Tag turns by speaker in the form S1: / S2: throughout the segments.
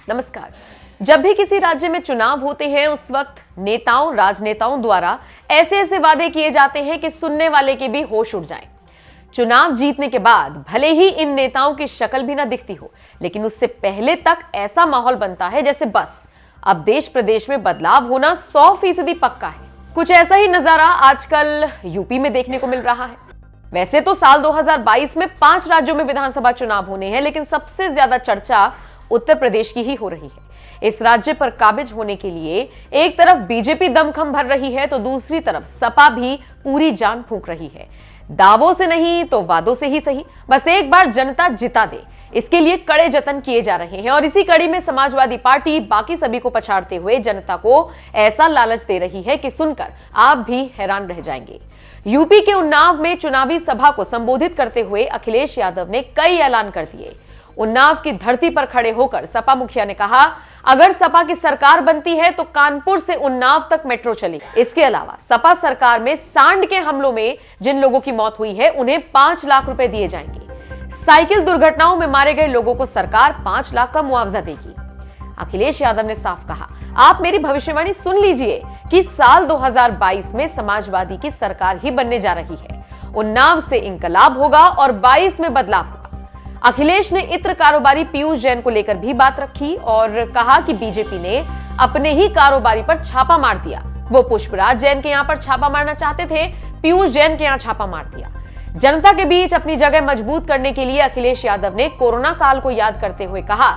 S1: नमस्कार। जब भी किसी राज्य में चुनाव होते हैं उस वक्त नेताओं राजनेताओं द्वारा ऐसे वादे किए जाते हैं कि सुनने वाले के भी होश उड़ जाए। चुनाव जीतने के बाद भले ही इन नेताओं की शक्ल भी ना दिखती हो, लेकिन उससे पहले तक ऐसा माहौल बनता है जैसे बस अब देश प्रदेश में बदलाव होना 100% पक्का है। कुछ ऐसा ही नजारा आजकल यूपी में देखने को मिल रहा है। वैसे तो साल 2022 में 5 राज्यों में विधानसभा चुनाव होने हैं, लेकिन सबसे ज्यादा चर्चा उत्तर प्रदेश की ही हो रही है। इस राज्य पर काबिज होने के लिए एक तरफ बीजेपी दमखम भर रही है तो दूसरी तरफ सपा भी पूरी जान फूंक रही है। दावों से नहीं तो वादों से ही सही, बस एक बार जनता जिता दे, इसके लिए कड़े जतन किए जा रहे हैं। और इसी कड़ी में समाजवादी पार्टी बाकी सभी को पछाड़ते हुए जनता को ऐसा लालच दे रही है कि सुनकर आप भी हैरान रह जाएंगे। यूपी के उन्नाव में चुनावी सभा को संबोधित करते हुए अखिलेश यादव ने कई ऐलान कर दिए। उन्नाव की धरती पर खड़े होकर सपा मुखिया ने कहा, अगर सपा की सरकार बनती है तो कानपुर से उन्नाव तक मेट्रो चलेगी। इसके अलावा सपा सरकार में सांड के हमलों में जिन लोगों की मौत हुई है उन्हें 5 लाख रुपए दिए जाएंगे। साइकिल दुर्घटनाओं में मारे गए लोगों को सरकार 5 लाख का मुआवजा देगी। अखिलेश यादव ने साफ कहा, आप मेरी भविष्यवाणी सुन लीजिए कि साल 2022 में समाजवादी की सरकार ही बनने जा रही है। उन्नाव से इंकलाब होगा और 22 में बदलाव होगा। अखिलेश ने इत्र कारोबारी पीयूष जैन को लेकर भी बात रखी और कहा कि बीजेपी ने अपने ही कारोबारी पर छापा मार दिया। वो पुष्पराज जैन के यहां पर छापा मारना चाहते थे, पीयूष जैन के यहां छापा मार दिया। जनता के बीच अपनी जगह मजबूत करने के लिए अखिलेश यादव ने कोरोना काल को याद करते हुए कहा,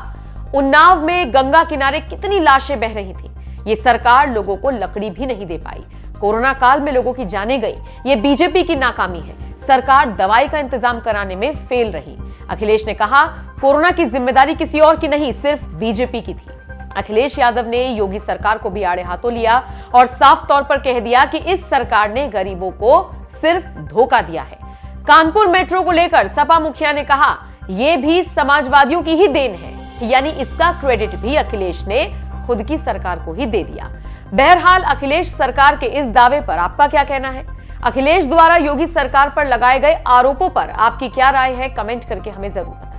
S1: उन्नाव में गंगा किनारे कितनी लाशें बह रही थी, ये सरकार लोगों को लकड़ी भी नहीं दे पाई। कोरोना काल में लोगों की जानें गई, ये बीजेपी की नाकामी है। सरकार दवाई का इंतजाम कराने में फेल रही। अखिलेश ने कहा, कोरोना की जिम्मेदारी किसी और की नहीं, सिर्फ बीजेपी की थी। अखिलेश यादव ने योगी सरकार को भी आड़े हाथों लिया और साफ तौर पर कह दिया कि इस सरकार ने गरीबों को सिर्फ धोखा दिया है। कानपुर मेट्रो को लेकर सपा मुखिया ने कहा, यह भी समाजवादियों की ही देन है, यानी इसका क्रेडिट भी अखिलेश ने खुद की सरकार को ही दे दिया। बहरहाल अखिलेश सरकार के इस दावे पर आपका क्या कहना है? अखिलेश द्वारा योगी सरकार पर लगाए गए आरोपों पर आपकी क्या राय है? कमेंट करके हमें जरूर बताएं।